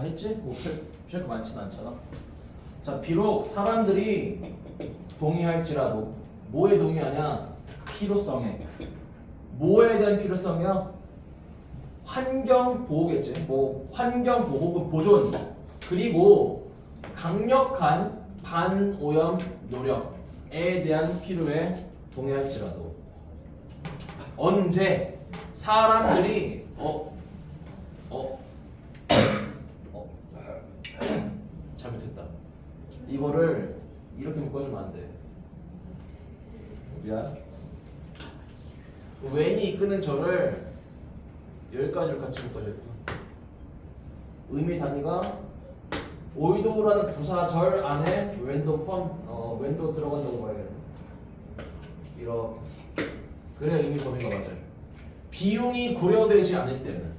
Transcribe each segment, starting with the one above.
다 했지? 뭐 필요할 거 많지는 않잖아. 자, 비록 사람들이 동의할지라도 뭐에 동의하냐? 필요성에. 뭐에 대한 필요성이야? 환경 보호겠지. 뭐 환경 보호 보존 그리고 강력한 반오염 노력에 대한 필요에 동의할지라도 언제 사람들이 잘못했다. 이거를 이렇게 묶어주면 안 돼. 미안. when이 이끄는 저를 여기까지를 같이 묶어줘있고 의미 단위가 오이도라는 부사절 안에 when도 포함 when도 들어간다고 봐야겠네. 이렇게 그래야 의미 범위가 맞아요. 비용이 고려되지 않을 때는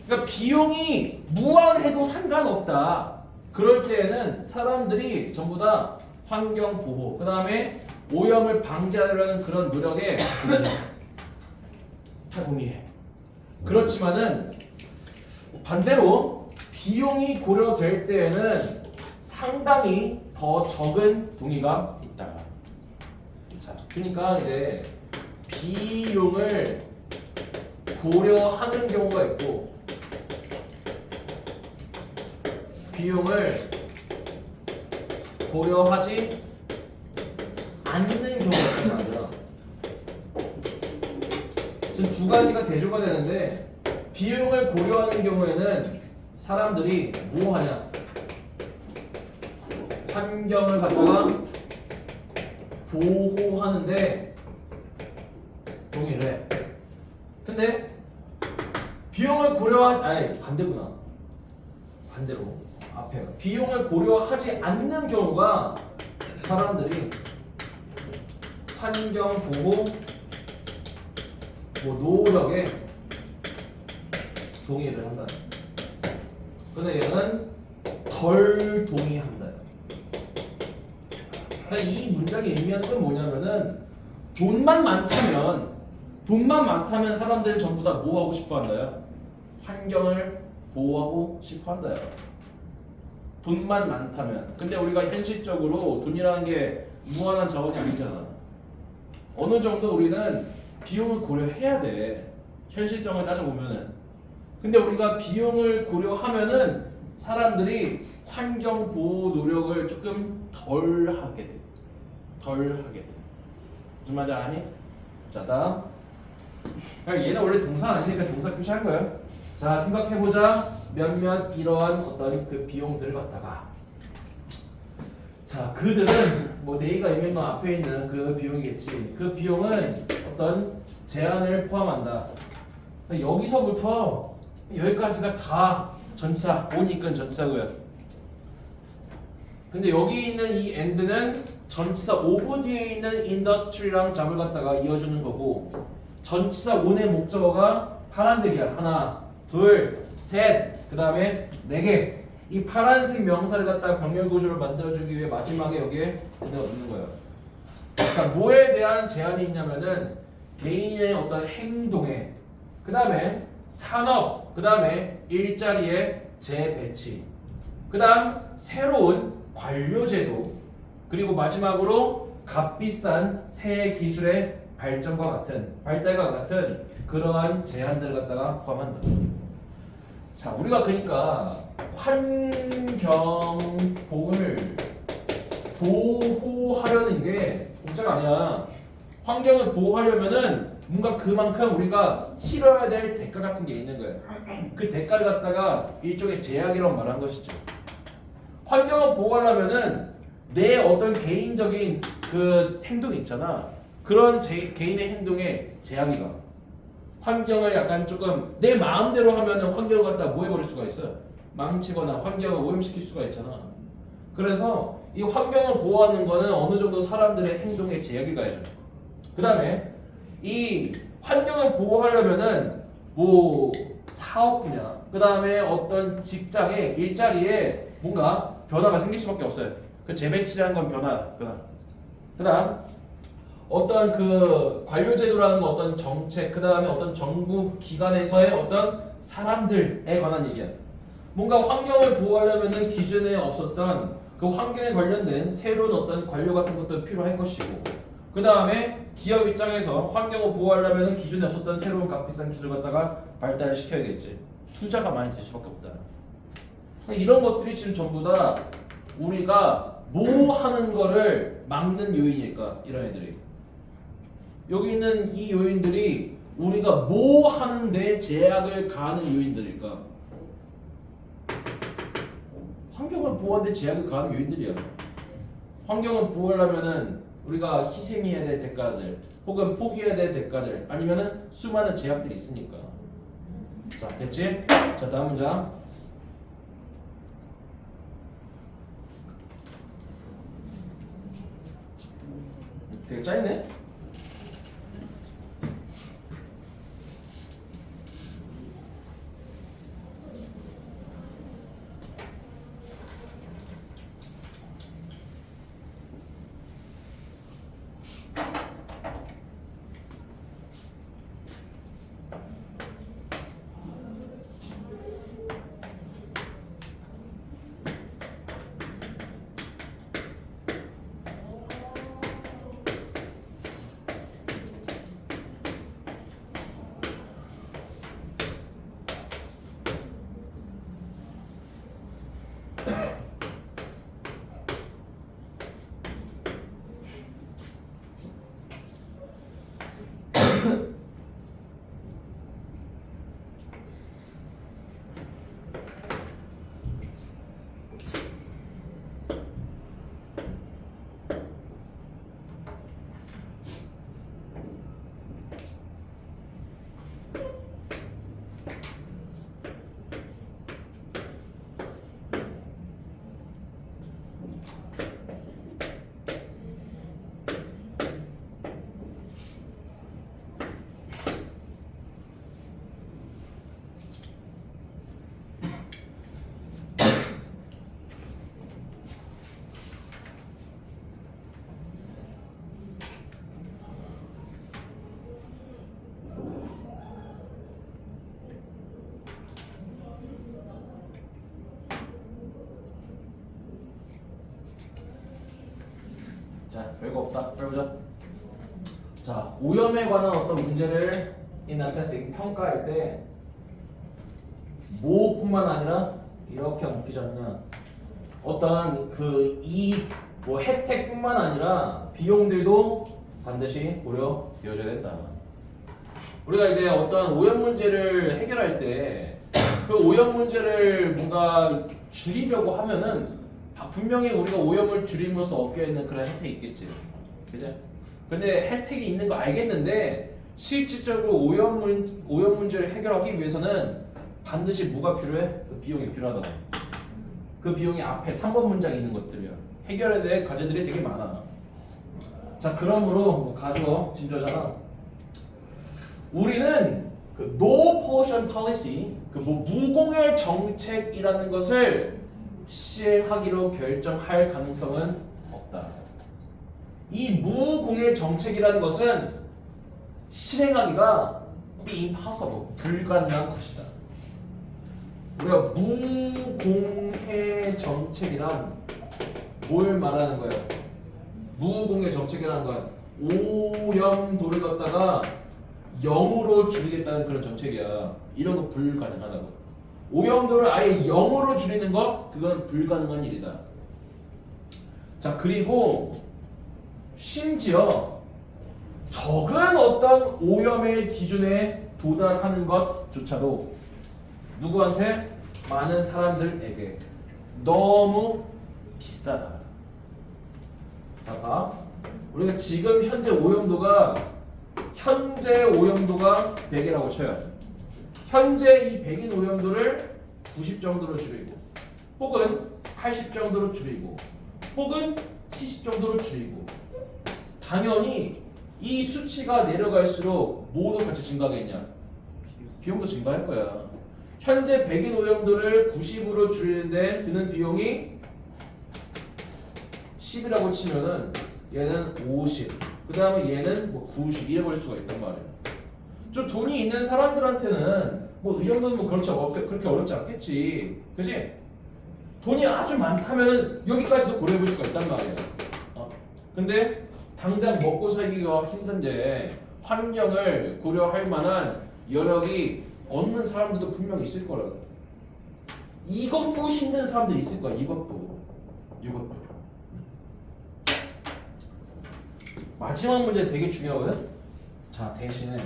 그러니까 비용이 무한해도 상관없다. 그럴 때에는 사람들이 전부 다 환경 보호 그 다음에 오염을 방지하려는 그런 노력에 다 동의해. 그렇지만은 반대로 비용이 고려될 때에는 상당히 더 적은 동의가 있다. 자, 그러니까 이제 비용을 고려하는 경우가 있고 비용을 고려하지 않는 경우가 있단 말이야. 지금 두 가지가 대조가 되는데 비용을 고려하는 경우에는 사람들이 뭐 하냐? 환경을 갖다가 보호하는데 동의를 해. 근데 비용을 고려하지 아니 반대구나. 반대로 앞에 비용을 고려하지 않는 경우가 사람들이 환경 보호 뭐 노력에 동의를 한다. 근데 얘는 덜 동의한다. 그러니까 이 문장이 의미하는 건 뭐냐면은 돈만 많다면 사람들이 전부 다 뭐 하고 싶어 한다요? 환경을 보호하고 싶어 한다요. 돈만 많다면. 근데 우리가 현실적으로 돈이라는 게 무한한 자원이 아니잖아. 어느 정도 우리는 비용을 고려해야 돼. 현실성을 따져보면은. 근데 우리가 비용을 고려하면은 사람들이 환경 보호 노력을 조금 덜 하게 돼. 무슨 말인지 아니? 자, 다음. 얘는 원래 동사 아니니까 동사 표시할 거예요. 자, 생각해보자. 몇몇 이러한 어떤 그 비용들을 갖다가 자, 그들은 뭐 데이가 이면만 앞에 있는 그 비용이겠지. 그 비용은 어떤 제한을 포함한다. 여기서부터 여기까지가 다 전치사, 온 이끈 전치사고요. 근데 여기 있는 이 and는 전치사 오브 뒤에 있는 industry랑 잡을 갖다가 이어주는 거고 전치사 on의 목적어가 파란색이야. 하나, 둘, 셋, 그 다음에 네 개. 이 파란색 명사를 갖다가 병렬 구조를 만들어주기 위해 마지막에 여기에 and가 넣는 거예요. 자, 뭐에 대한 제한이 있냐면은 개인의 어떤 행동에, 그 다음에 산업, 그 다음에 일자리의 재배치, 그 다음 새로운 관료제도, 그리고 마지막으로 값비싼 새 기술의 발달과 같은 그러한 제한들을 갖다가 포함한다. 자, 우리가 그러니까 환경을 보호하려는 게 공짜가 아니야. 환경을 보호하려면은 뭔가 그만큼 우리가 치러야 될 대가 같은 게 있는 거예요. 그 대가를 갖다가 일종의 제약이라고 말한 것이죠. 환경을 보호하려면은 내 어떤 개인적인 그 행동이 있잖아. 그런 개인의 행동에 제약이 가. 환경을 약간 조금 내 마음대로 하면은 환경을 갖다 뭐 해버릴 수가 있어요. 망치거나 환경을 오염시킬 수가 있잖아. 그래서 이 환경을 보호하는 거는 어느 정도 사람들의 행동에 제약이 가야죠. 그 다음에 이 환경을 보호하려면은 뭐 사업 분야, 그 다음에 어떤 직장에 일자리에 뭔가 변화가 생길 수밖에 없어요. 그 재배치라는 건 변화. 그 다음 어떤 그 관료제도라는 건 어떤 정책, 그 다음에 어떤 정부 기관에서의 어떤 사람들에 관한 얘기야. 뭔가 환경을 보호하려면은 기존에 없었던 그 환경에 관련된 새로운 어떤 관료 같은 것도 필요할 것이고, 그 다음에 기업 입장에서 환경을 보호하려면은 기존에 없었던 새로운 값비싼 기술 갖다가 발달을 시켜야겠지. 투자가 많이 될 수밖에 없다. 이런 것들이 지금 전부 다 우리가 뭐 하는 거를 막는 요인일까? 이런 애들이. 여기 있는 이 요인들이 우리가 뭐 하는데 제약을 가하는 요인들일까? 환경을 보호하는데 제약을 가하는 요인들이야. 환경을 보호하려면은 우리가 희생해야 될 대가들, 혹은 포기해야 될 대가들, 아니면은 수많은 제약들이 있으니까. 자, 됐지? 자, 다음 문장. 되게 짧네? 자, 별거 없다. 빼보자. 자, 오염에 관한 어떤 문제를 in assessing 평가할 때 뭐뿐만 아니라 이렇게 묶이지 않냐? 어떤 그 뭐 혜택뿐만 아니라 비용들도 반드시 고려되어져야 된다. 우리가 이제 어떤 오염 문제를 해결할 때 그 오염 문제를 뭔가 줄이려고 하면은 분명히 우리가 오염을 줄임으로써 얻게 되는 그런 혜택이 있겠지. 그죠? 근데 혜택이 있는 거 알겠는데 실질적으로 오염 문제를 해결하기 위해서는 반드시 뭐가 필요해? 그 비용이 필요하다. 그 비용이 앞에 3번 문장에 있는 것들이야. 해결해야 될 과제들이 되게 많아. 자, 그러므로 뭐 가져 진저잖아. 우리는 그 No Pollution Policy, 그 뭐 무공해 정책이라는 것을 시행하기로 결정할 가능성은 없다. 이 무공해 정책이라는 것은 실행하기가 impossible, 불가능한 것이다. 우리가 무공해 정책이란 뭘 말하는 거예요? 무공해 정책이라는 건 오염도를 갖다가 0으로 줄이겠다는 그런 정책이야. 이런 거 불가능하다고. 오염도를 아예 0으로 줄이는 거, 그건 불가능한 일이다. 자, 그리고 심지어 적은 어떤 오염의 기준에 도달하는 것조차도 누구한테? 많은 사람들에게 너무 비싸다. 자, 봐. 우리가 지금 현재 오염도가 100이라고 쳐요. 현재 이 100인 오염도를 90 정도로 줄이고, 혹은 80 정도로 줄이고, 혹은 70 정도로 줄이고, 당연히 이 수치가 내려갈수록 뭐도 같이 증가하겠냐? 비용도 증가할 거야. 현재 100인 오염도를 90으로 줄이는데 드는 비용이 10이라고 치면은 얘는 50, 그 다음에 얘는 뭐 90 이래 버릴 수가 있단 말이에요. 좀 돈이 있는 사람들한테는 뭐 이 정도는 뭐 그렇게 어렵지 않겠지. 그지? 돈이 아주 많다면 여기까지도 고려해 볼 수가 있단 말이야. 근데 당장 먹고 살기가 힘든데 환경을 고려할 만한 여력이 없는 사람들도 분명히 있을 거라고. 이것도 힘든 사람도 있을 거야. 이것도. 마지막 문제 되게 중요하거든. 자, 대신에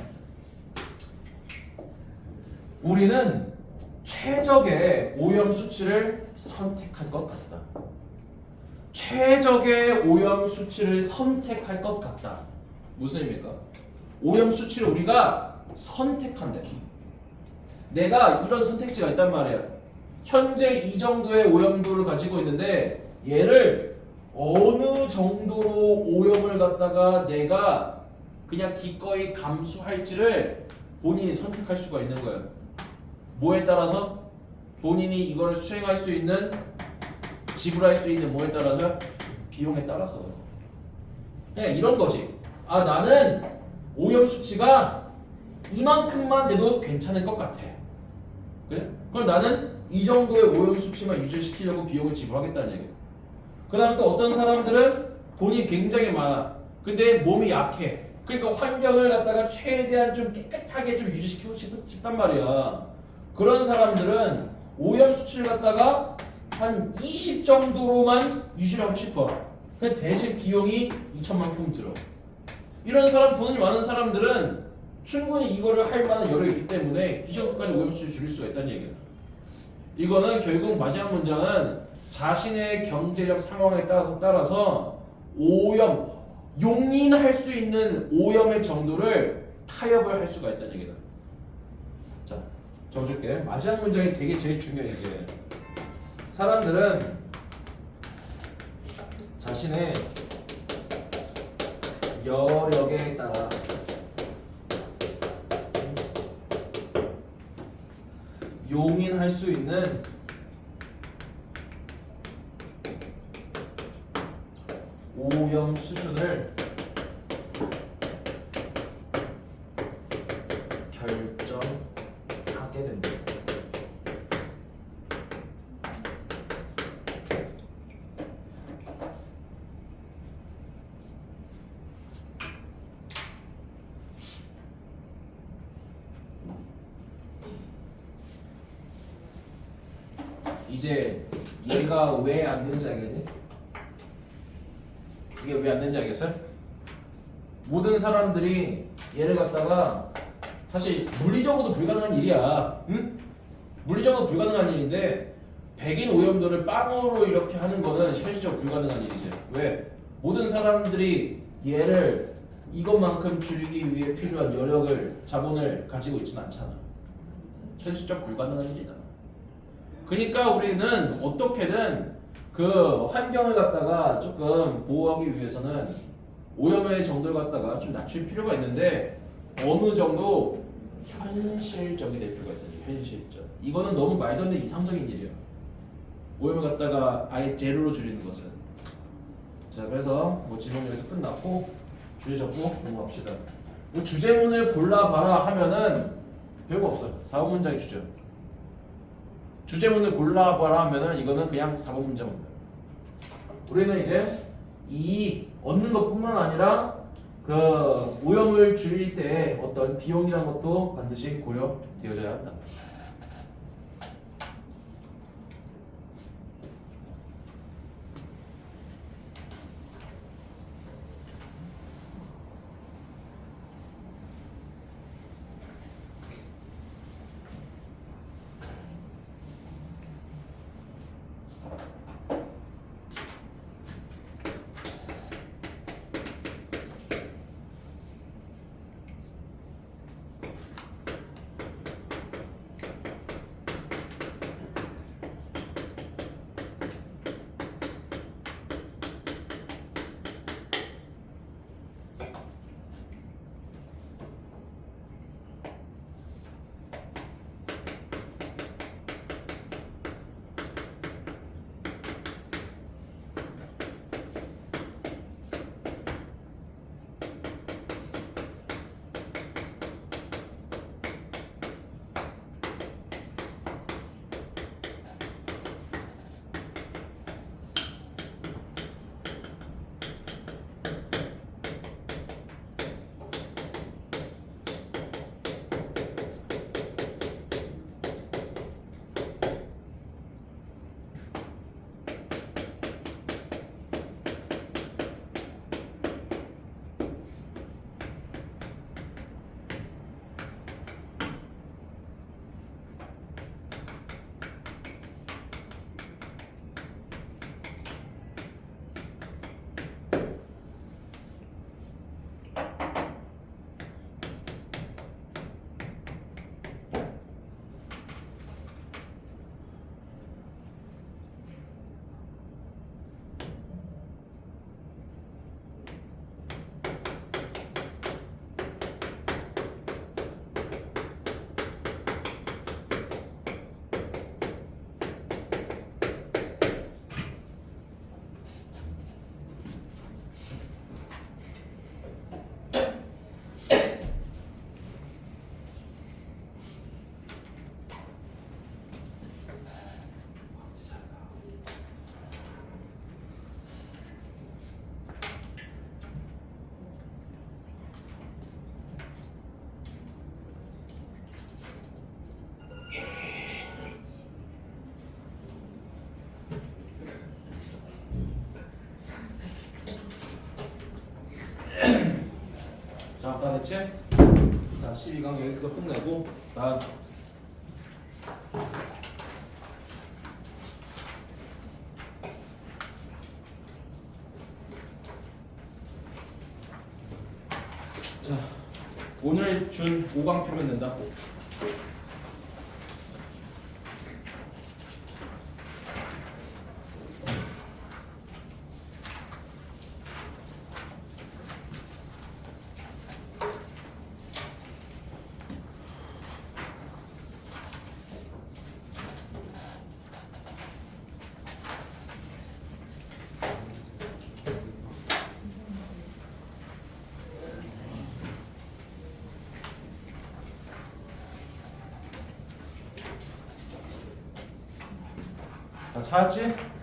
우리는 최적의 오염 수치를 선택할 것 같다. 최적의 오염 수치를 선택할 것 같다. 무슨 의미입니까? 오염 수치를 우리가 선택한대. 내가 이런 선택지가 있단 말이야. 현재 이 정도의 오염도를 가지고 있는데 얘를 어느 정도로 오염을 갖다가 내가 그냥 기꺼이 감수할지를 본인이 선택할 수가 있는 거예요. 뭐에 따라서? 본인이 이거를 수행할 수 있는, 지불할 수 있는 뭐에 따라서? 비용에 따라서. 그냥 이런 거지. 아, 나는 오염 수치가 이만큼만 돼도 괜찮을 것 같아. 그래? 그럼 나는 이 정도의 오염 수치만 유지시키려고 비용을 지불하겠다는 얘기야. 그 다음 또 어떤 사람들은 돈이 굉장히 많아. 근데 몸이 약해. 그러니까 환경을 갖다가 최대한 좀 깨끗하게 좀 유지시키고 싶단 말이야. 그런 사람들은 오염 수치를 갖다가 한 20 정도로만 유지를 하고 싶어. 근데 대신 비용이 2천만큼 들어. 이런 사람, 돈이 많은 사람들은 충분히 이거를 할 만한 여력이 있기 때문에 이 정도까지 오염 수치를 줄일 수가 있다는 얘기야. 이거는 결국 마지막 문장은 자신의 경제적 상황에 따라서 오염, 용인할 수 있는 오염의 정도를 타협을 할 수가 있다는 얘기다. 자, 적어줄게. 마지막 문장이 되게 제일 중요해. 이게 사람들은 자신의 여력에 따라 용인할 수 있는 오염 수준을 결정하게 된다. 이제 얘가 왜 안 되는지 알겠니? 이게 왜 안 되는지 알겠어요? 모든 사람들이 얘를 갖다가 사실 물리적으로도 불가능한 일이야. 응? 물리적으로 불가능한 일인데 백인 오염도를 빵으로 이렇게 하는 거는 현실적으로 불가능한 일이지. 왜? 모든 사람들이 얘를 이것만큼 줄이기 위해 필요한 여력을, 자본을 가지고 있지는 않잖아. 현실적 불가능한 일이다. 그러니까 우리는 어떻게든 그 환경을 갖다가 조금 보호하기 위해서는 오염의 정도를 갖다가 좀 낮출 필요가 있는데 어느 정도 현실적이 될 필요가 있다. 현실적. 이거는 너무 말도 안 되는 이상적인 일이야. 오염을 갖다가 아예 제로로 줄이는 것은. 자, 그래서 뭐 지금 여기서 끝났고 주제 적고 넘어갑시다. 뭐 주제문을 골라봐라 하면은 별거 없어요. 4번 문장이 주제. 주제문을 골라봐라 하면은 이거는 그냥 4번 문장입니다. 우리는 이제 이 얻는 것뿐만 아니라 그 오염을 줄일 때 어떤 비용이라는 것도 반드시 고려되어져야 한다. 자, 다 됐지? 자, 12강 여기서 끝내고 나 자, 오늘 준 5강 표면 낸다. 자, 찾았지?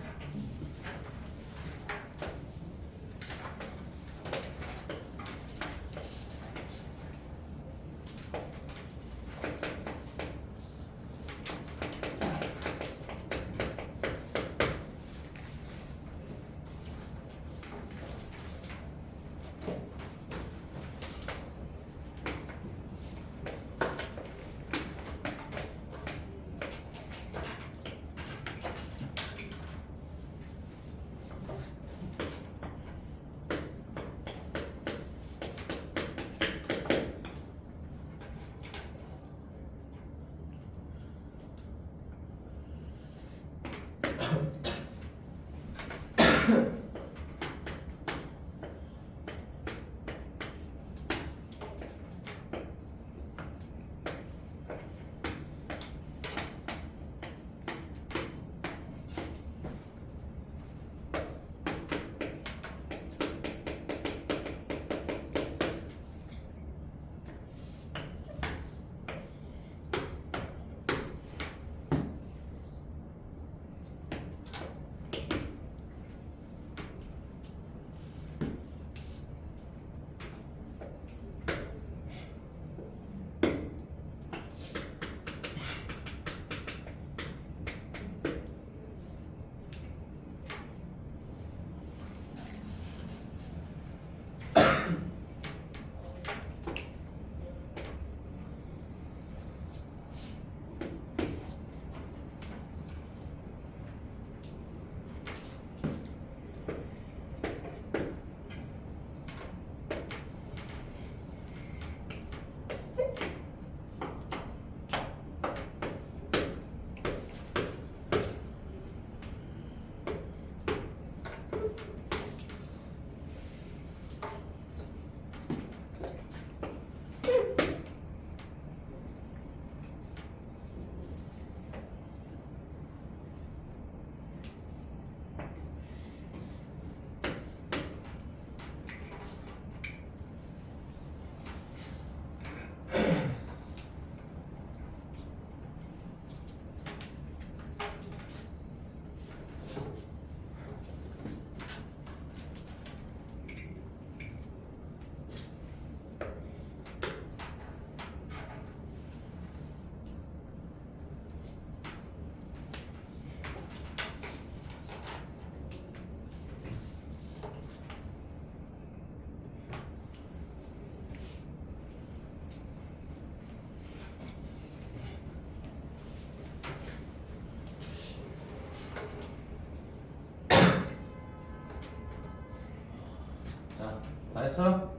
다 했어?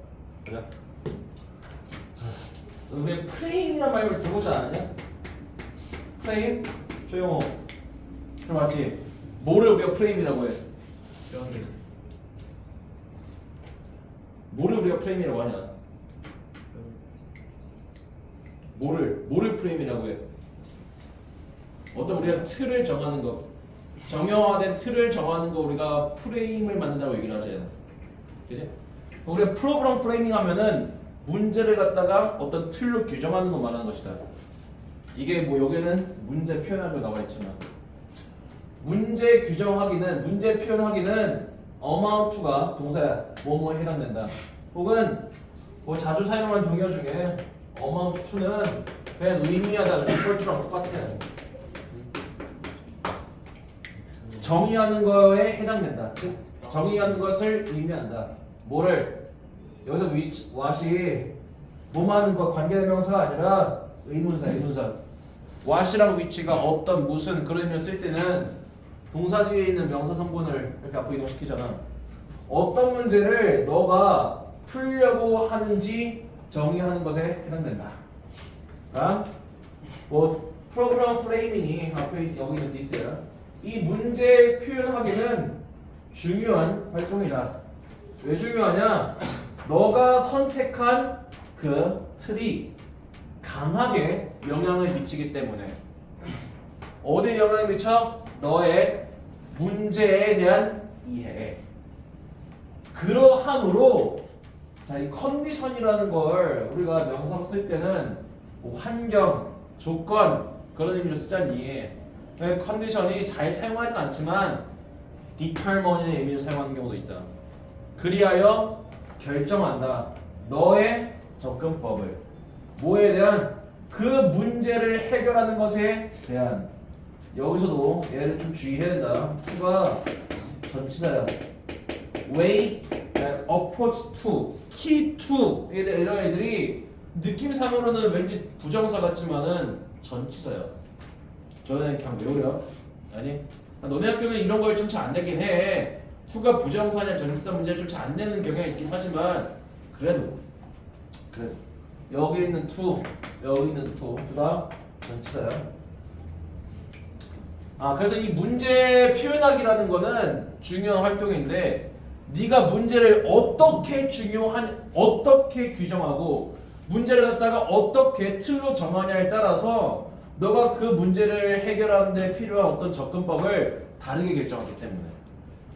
그래. 자, 우리 프레임이란 말을 들어보지 않았냐? 프레임? 조용호. 그럼 맞지? 뭐를 우리가 프레임이라고 해? 뭐를 우리가 프레임이라고 하냐? 뭐를 프레임이라고 해? 어떤 우리가 틀을 정하는 거, 정형화된 틀을 정하는 거 우리가 프레임을 만든다고 얘기를 하잖아. 그지? 우리가 프로그램 프레이밍 하면은 문제를 갖다가 어떤 틀로 규정하는 거 말하는 것이다. 이게 뭐 여기는 문제 표현하고 나와 있지만 문제 규정하기는 문제 표현하기는 amount가 동사야. 뭐뭐에 해당된다. 혹은 뭐 자주 사용하는 동사 중에 amount to는 그냥 의미하다 refer to랑 똑같아. 정의하는 거에 해당된다. 즉 정의하는 것을 의미한다. 뭐를? 여기서 what이 뭐하는 것 관계대명사가 아니라 의문사. what이랑 which가 어떤 무슨 그런 의미를 쓸 때는 동사 뒤에 있는 명사 성분을 이렇게 앞으로 이동시키잖아. 어떤 문제를 너가 풀려고 하는지 정의하는 것에 해당된다. 그러니까 뭐 프로그램 프레이밍이 앞에 여기 있는 this야. 이 문제 표현하기는 중요한 활동이다. 왜 중요하냐? 너가 선택한 그 틀이 강하게 영향을 미치기 때문에. 어디에 영향을 미쳐? 너의 문제에 대한 이해에. 그러함으로 자, 이 컨디션이라는 걸 우리가 명사로 쓸 때는 뭐 환경, 조건 그런 의미로 쓰자니 컨디션이 잘 사용하진 않지만 determine의 의미로 사용하는 경우도 있다. 그리하여 결정한다. 너의 접근법을. 뭐에 대한? 그 문제를 해결하는 것에 대한. 여기서도 얘를 좀 주의해야 된다. to가 전치사야. way, approach to, key to 이런 애들이 느낌상으로는 왠지 부정사 같지만은 전치사야. 저는 그냥 외우려. 아니, 너네 학교는 이런 걸 좀 잘 안 되긴 해. to가 부정사냐 전치사 문제를 좀 잘 안 내는 경향이 있긴 하지만 그래도 여기 있는 to, 여기 있는 to, 둘다 전치사야. 그래서 이 문제 표현하기라는 거는 중요한 활동인데 네가 문제를 어떻게 규정하고 문제를 갖다가 어떻게 틀로 정하냐에 따라서 너가 그 문제를 해결하는 데 필요한 어떤 접근법을 다르게 결정하기 때문에.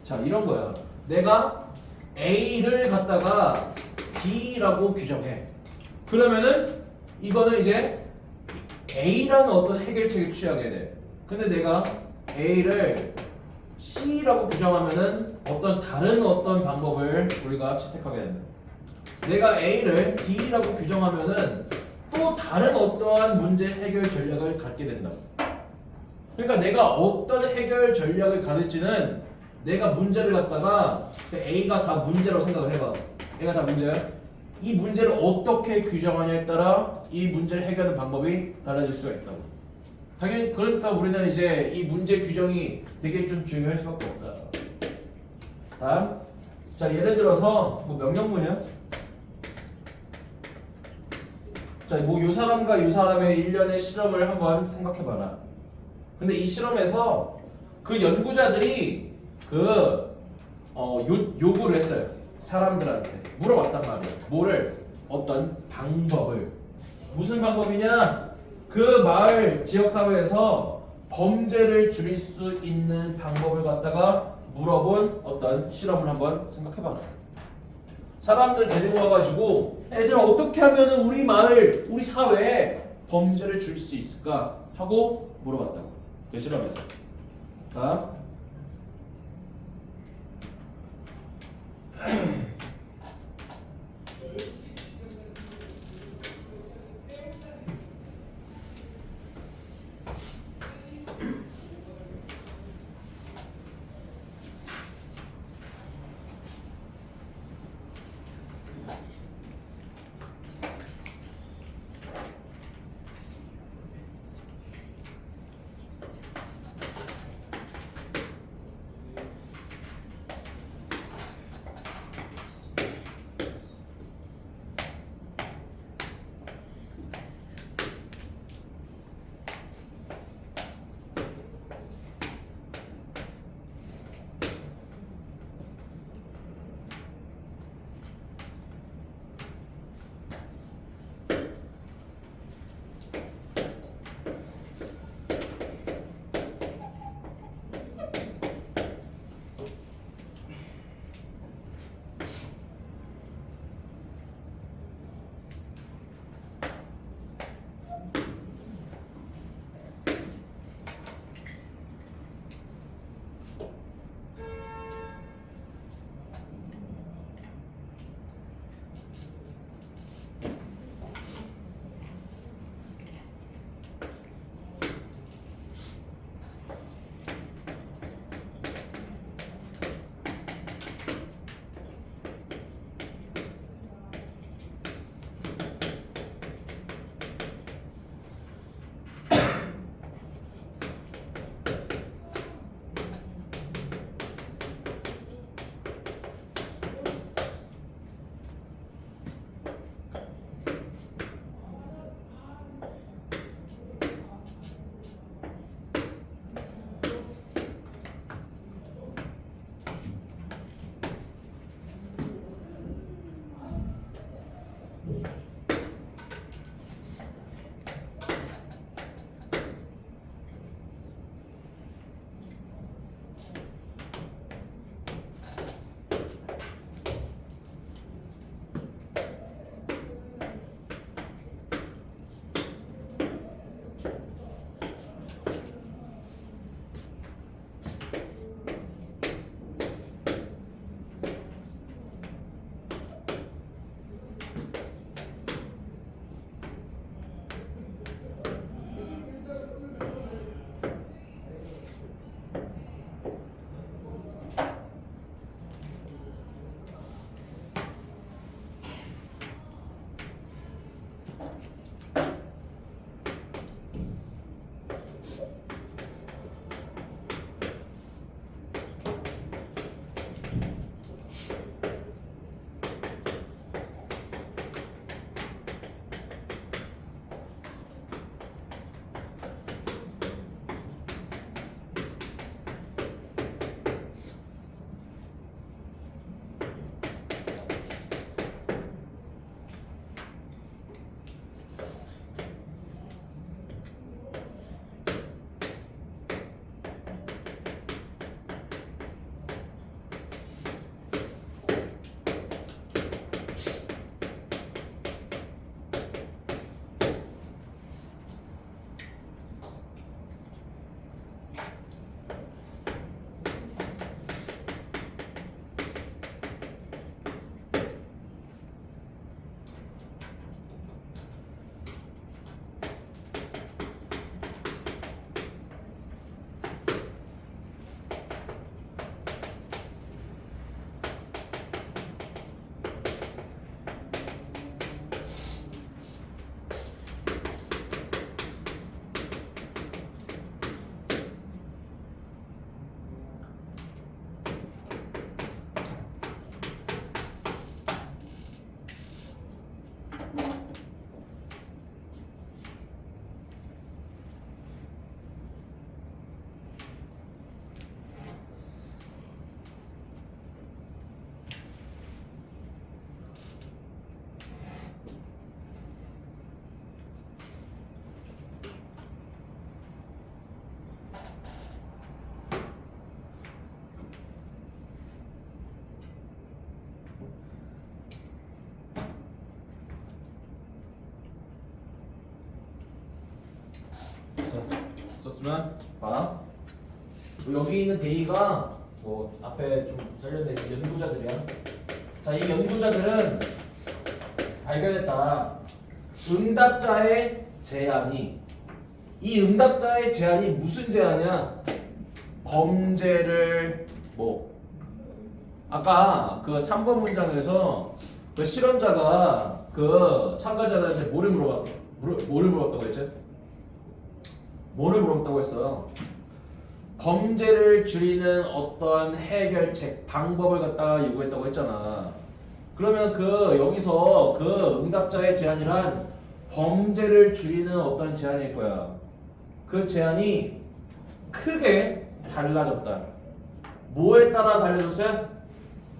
자, 이런 거야. 내가 A를 갖다가 B라고 규정해. 그러면은 이거는 이제 A라는 어떤 해결책을 취하게 돼. 근데 내가 A를 C라고 규정하면은 다른 어떤 방법을 우리가 채택하게 된다. 내가 A를 D라고 규정하면은 또 다른 어떠한 문제 해결 전략을 갖게 된다. 그러니까 내가 어떤 해결 전략을 가질지는 내가 문제를 갖다가 A가 다 문제라고 생각을 해봐. A가 다 문제야. 이 문제를 어떻게 규정하냐에 따라 이 문제를 해결하는 방법이 달라질 수가 있다고. 당연히 그러니까 우리는 이제 이 문제 규정이 되게 좀 중요할 수밖에 없다. 다음, 자 예를 들어서 뭐 명령문이야. 자, 뭐 요 사람과 요 사람의 일련의 실험을 한번 생각해봐라. 근데 이 실험에서 그 연구자들이 요구를 했어요. 사람들한테 물어봤단 말이에요. 뭐를? 어떤 방법을. 무슨 방법이냐? 그 마을 지역사회에서 범죄를 줄일 수 있는 방법을 갖다가 물어본 어떤 실험을 한번 생각해봐라. 사람들 데리고 와가지고 애들 어떻게 하면 우리 마을, 우리 사회에 범죄를 줄일 수 있을까 하고 물어봤다고. 그 실험에서. 자, 썼으면 봐. 여기 있는 데이가 뭐 앞에 좀 잘려있는 연구자들이야. 자, 이 연구자들은 발견했다. 응답자의 제안이, 이 응답자의 제안이 무슨 제안이야? 범죄를 뭐 아까 그 3번 문장에서 그 실험자가 그 참가자들한테 뭐를 물어봤다고 했지? 뭐를 물어봤다고 했어? 범죄를 줄이는 어떠한 해결책, 방법을 갖다가 요구했다고 했잖아. 그러면 그 여기서 그 응답자의 제안이란 범죄를 줄이는 어떤 제안일 거야. 그 제안이 크게 달라졌다. 뭐에 따라 달라졌어요?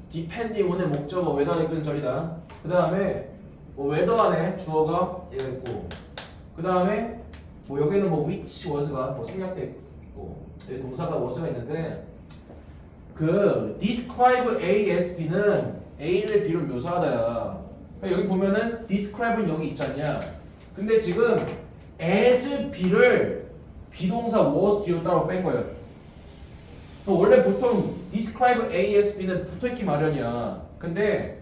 depending on의 목적어 whether 이끈 절이다. 그 다음에 뭐 whether 안에 주어가 얘가 있고, 그 다음에 뭐 여기는 뭐 which was가 뭐 생략돼 있고, 여기 동사가 was가 있는데, 그 describe A as B는 A를 B로 묘사하다야. 그러니까 여기 보면은 describe는 여기 있지 않냐. 근데 지금 as B를 비동사 was 뒤로 따로 뺀 거예요. 원래 보통 describe A as B는 붙어있기 마련이야. 근데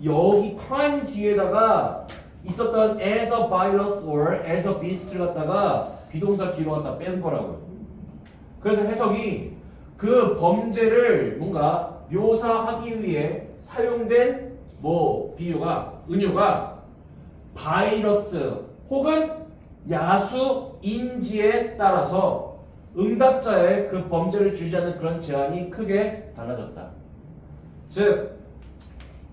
여기 crime 뒤에다가 있었던 as a virus or as a beast를 갖다가 비동사 뒤로 갖다 뺀 거라고요. 그래서 해석이 그 범죄를 뭔가 묘사하기 위해 사용된 뭐 비유가, 은유가 바이러스 혹은 야수인지에 따라서 응답자의 그 범죄를 줄이자는 그런 제안이 크게 달라졌다. 즉,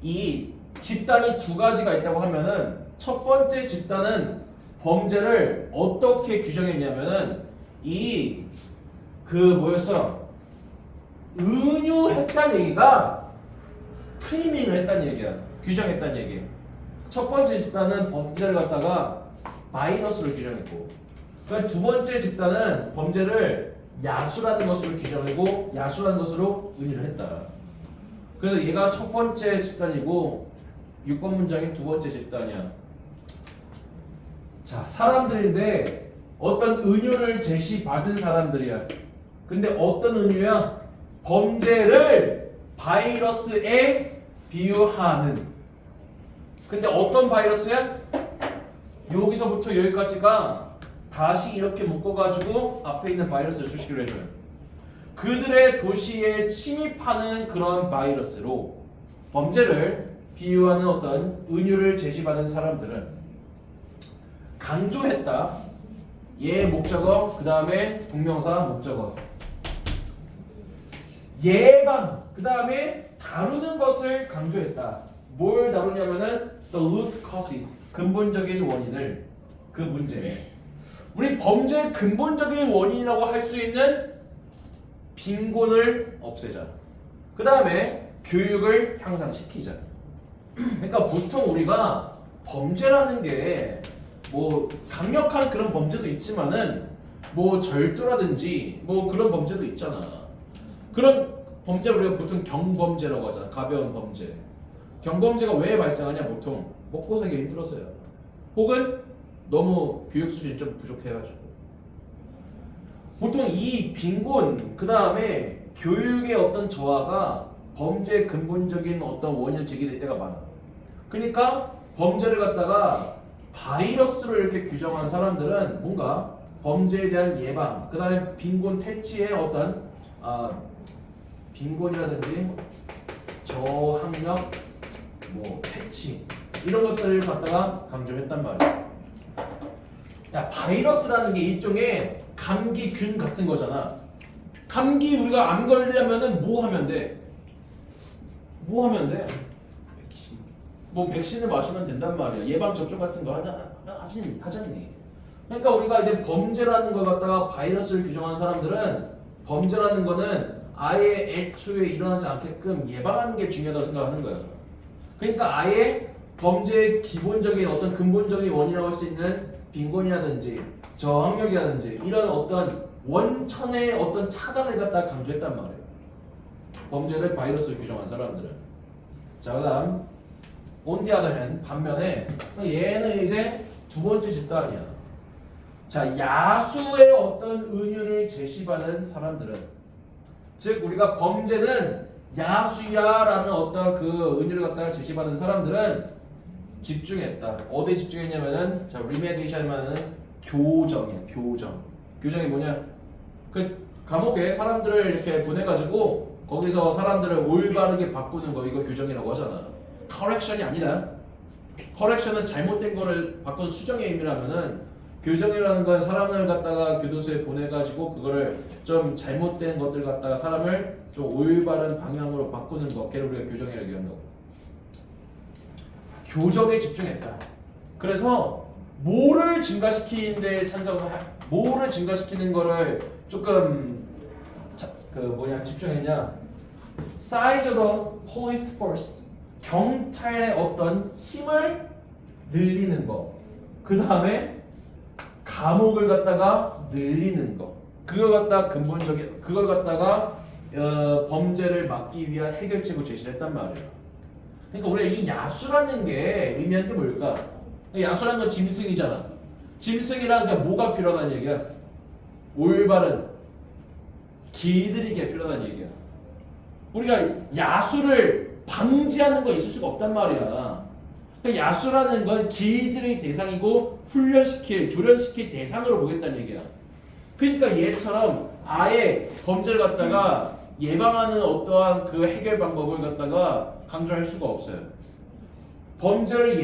이 집단이 두 가지가 있다고 하면은 첫 번째 집단은 범죄를 어떻게 규정했냐면은 이 그 뭐였어? 은유했다는 얘기가 프레이밍을 했다는 얘기야. 규정했다는 얘기. 첫 번째 집단은 범죄를 갖다가 바이러스로 규정했고, 그다음 두 번째 집단은 범죄를 야수라는 것으로 규정하고 야수라는 것으로 의미를 했다. 그래서 얘가 첫 번째 집단이고 6번 문장이 두 번째 집단이야. 자, 사람들인데 어떤 은유를 제시받은 사람들이야. 근데 어떤 은유야? 범죄를 바이러스에 비유하는. 근데 어떤 바이러스야? 여기서부터 여기까지가 다시 이렇게 묶어가지고 앞에 있는 바이러스를 수식을 해줘요. 그들의 도시에 침입하는 그런 바이러스로 범죄를 비유하는 어떤 은유를 제시받은 사람들은 강조했다. 얘 목적어, 그 다음에 동명사 목적어. 예방, 그 다음에 다루는 것을 강조했다. 뭘 다루냐면은 the root causes, 근본적인 원인을, 그 문제. 우리 범죄의 근본적인 원인이라고 할 수 있는 빈곤을 없애자. 그 다음에 교육을 향상시키자. 그러니까 보통 우리가 범죄라는 게 뭐 강력한 그런 범죄도 있지만은 뭐 절도라든지 뭐 그런 범죄도 있잖아. 그런 범죄 우리가 보통 경범죄라고 하잖아. 가벼운 범죄. 경범죄가 왜 발생하냐? 보통 먹고 살기 힘들어서요. 혹은 너무 교육 수준이 좀 부족해가지고. 보통 이 빈곤, 그 다음에 교육의 어떤 저하가 범죄의 근본적인 어떤 원인을 제기될 때가 많아. 그러니까 범죄를 갖다가 바이러스로 이렇게 규정한 사람들은 뭔가 범죄에 대한 예방, 그 다음에 빈곤 퇴치의 어떤 빈곤이라든지 저학력, 뭐 퇴치 이런 것들을 갖다가 강조했단 말이야. 야, 바이러스라는 게 일종의 감기균 같은 거잖아. 감기 우리가 안 걸리려면은 뭐 하면 돼? 뭐 하면 돼? 뭐 백신을 마시면 된단 말이야. 예방 접종 같은 거 하자니. 그러니까 우리가 이제 범죄라는 걸 갖다가 바이러스를 규정한 사람들은 범죄라는 거는 아예 애초에 일어나지 않게끔 예방하는 게 중요하다고 생각하는 거야. 그러니까 아예 범죄의 기본적인 어떤 근본적인 원인이라고 할 수 있는 빈곤이라든지 저학력이라든지 이런 어떤 원천의 어떤 차단을 갖다 강조했단 말이에요. 범죄를 바이러스로 규정한 사람들은. 자, 그다음 on the other hand, 반면에 얘는 이제 두 번째 집단이야. 자, 야수의 어떤 은유를 제시받은 사람들은, 즉 우리가 범죄는 야수야라는 어떤 그 은유를 갖다가 제시받은 사람들은 집중했다. 어디에 집중했냐면은, 자, 리메디션이면은 교정이야. 교정이 뭐냐? 그 감옥에 사람들을 이렇게 보내가지고 거기서 사람들을 올바르게 바꾸는 거, 이거 교정이라고 하잖아. 커렉션이 아니다. 커렉션은 잘못된 거를 바꾼 수정의 의미라면은, 교정이라는 건 사람을 갖다가 교도소에 보내가지고 그거를 좀 잘못된 것들 갖다가 사람을 좀 올바른 방향으로 바꾸는 거, 걔를 우리가 교정이라고 얘기한다고. 교정에 집중했다. 그래서 뭐를 증가시키는데 뭐를 증가시키는 거를 조금 집중했냐? Size of the police force, 경찰의 어떤 힘을 늘리는 거. 그 다음에 감옥을 갖다가 늘리는 거. 그걸 갖다가 근본적인, 그걸 갖다가 범죄를 막기 위한 해결책을 제시를 했단 말이에요. 그러니까 우리가 이 야수라는 게 의미하는 게 뭘까? 야수라는 건 짐승이잖아. 짐승이라는 게 뭐가 필요하다는 얘기야? 올바른 길들이기가 필요하다는 얘기야. 우리가 야수를 방지하는 거 있을 수가 없단 말이야. 그러니까 야수라는 건 길들의 대상이고 조련시킬 대상으로 보겠다는 얘기야. 그러니까 얘처럼 아예 범죄를 갖다가 예방하는 어떠한 그 해결 방법을 갖다가 강조할 수가 없어요. 범죄를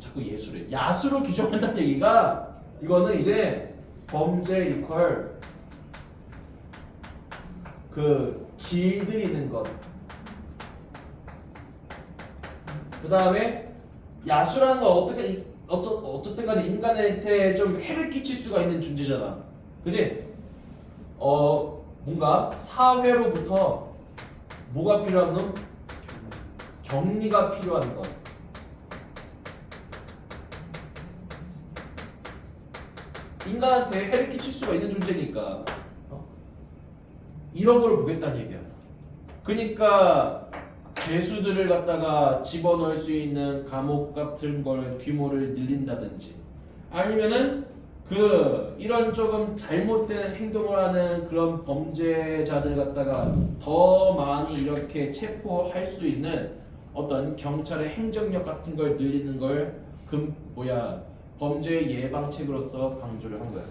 자꾸 야수로 규정한다는 얘기가, 이거는 이제 범죄 이퀄 그 길들이는 것. 그 다음에 야수라는 건 어쨌든 간에 인간한테 좀 해를 끼칠 수가 있는 존재잖아. 그치? 뭔가 사회로부터 뭐가 필요한 놈? 격리가 필요한 것. 인간한테 해를 끼칠 수가 있는 존재니까 이런 걸 보겠다는 얘기야. 그러니까 죄수들을 갖다가 집어넣을 수 있는 감옥 같은 걸 규모를 늘린다든지 아니면은 이런 조금 잘못된 행동을 하는 그런 범죄자들 갖다가 더 많이 이렇게 체포할 수 있는 어떤 경찰의 행정력 같은 걸 늘리는 걸 범죄 예방책으로서 강조를 한 거야.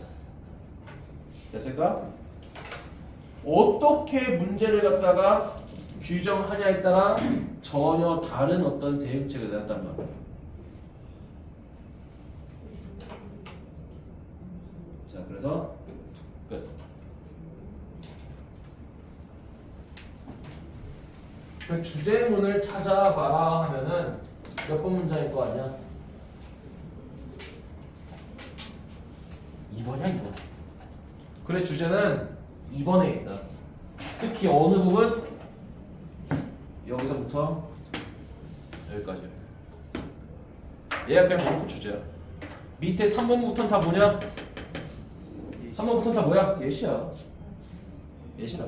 됐을까? 어떻게 문제를 갖다가 규정하냐에 따라 전혀 다른 어떤 대응책을 내놨단 말이야. 자, 그래서 끝. 그 주제문을 찾아봐라 하면은 몇 번 문장일 거 아니야? 2번이야, 2번. 그래, 주제는 2번에 있다. 특히 어느 부분? 여기서부터 여기까지. 얘가 그냥 본부 주제야. 밑에 3번부터는 다 뭐냐? 3번부터는 다 뭐야? 예시야. 예시라.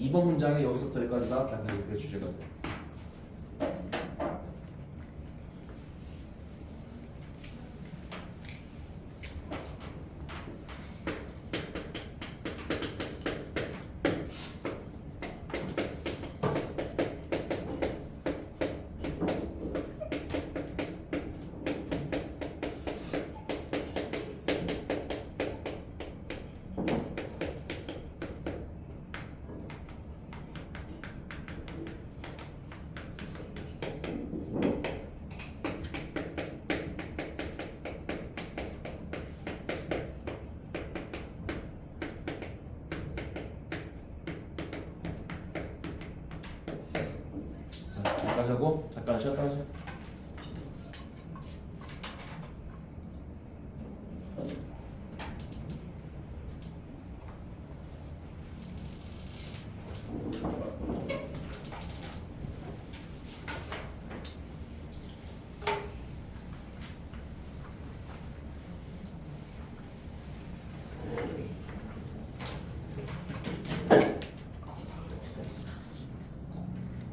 2번 문장이 여기서부터 여기까지가 당연히 그게 주제가 돼. 잠깐 하고 잠깐 쉬었다 하자.